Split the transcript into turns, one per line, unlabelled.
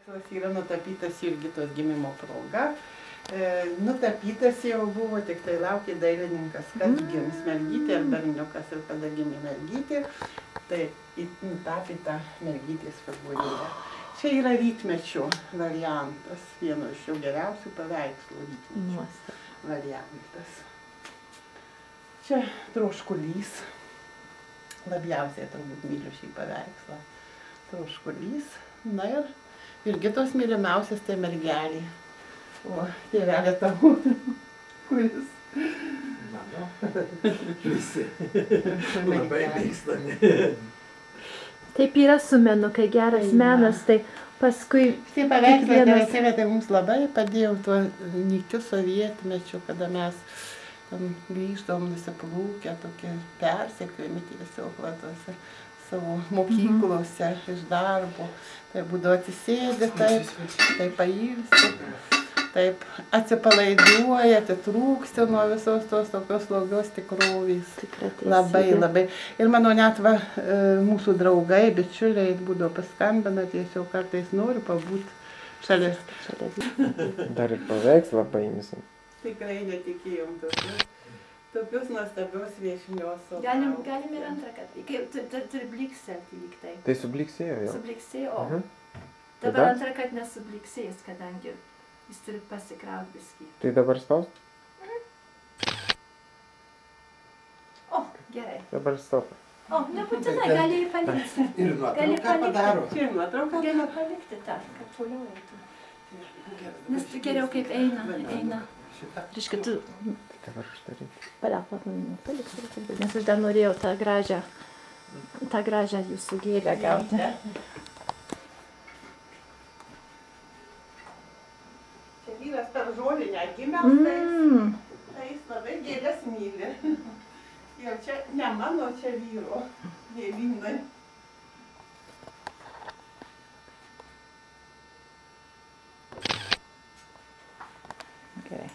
paveikslas yra nutapytas Jurgitos gimimo proga. Nutapytas jau buvo, tik tai laukė dailininkas, kad gims mergytė ar berniukas ir kada gimė mergytė. Tai nutapyta mergytės figūrėlė. Čia yra rytmečio variantas, vieno iš jau geriausių paveikslų rytmečio variantas. Čia troškulys. Labiausiai turbūt myliu šį paveikslą. Troškulys. Na ir Jurgitos mylimiausias tai mergelė. O tėvelė tavo, kuris.
Mano. Visi. Labai mėgstami.
Taip yra su menu, kai geras menas, tai paskui...
Štai paveikslas tai mums labai padėjo tuo nykiu sovietmečiu, kada mes grįždavom nusiplūkę, tokie persekiojami tiesiog savo mokyklose iš darbo. Tai būdavo atsisėdė, taip pailsi, taip atsipalaiduoja, atitrūksti nuo visos tos tokios slogios tikrovės. Labai, labai. Ir mano net mūsų draugai, bičiuliai būdavo paskambina, tiesiog kartais noriu pabūt šalia.
Dar ir paveikslą paimsim.
Tikrai netikėjom tokius nuostabios viešnios.
Galim ir antrą kartą. Turi blikselti lyg tai.
Tai subliksėjo jau.
Subliksėjo, o dabar antrą kartą nesubliksės, kadangi jis turi pasikrauti biskį.
Tai dabar spaust?
O, gerai.
Dabar stop.
O, nebūtinai, gali jį palikti.
Ir nuotrauką padaro.
Čia nuotrauką.
Gali palikti tą, kad toliau eitų. Nes geriau kaip eina. Reiškia, tu...
Dabar uždaryti.
Paliak, palikti. Nes aš dar norėjau tą gražią jūsų gėlę gauti.
Čia vyras per žolinę gimęs, tai jis labai gėlės myli. Ir čia ne mano, čia vyro gėlynai.
Gerai.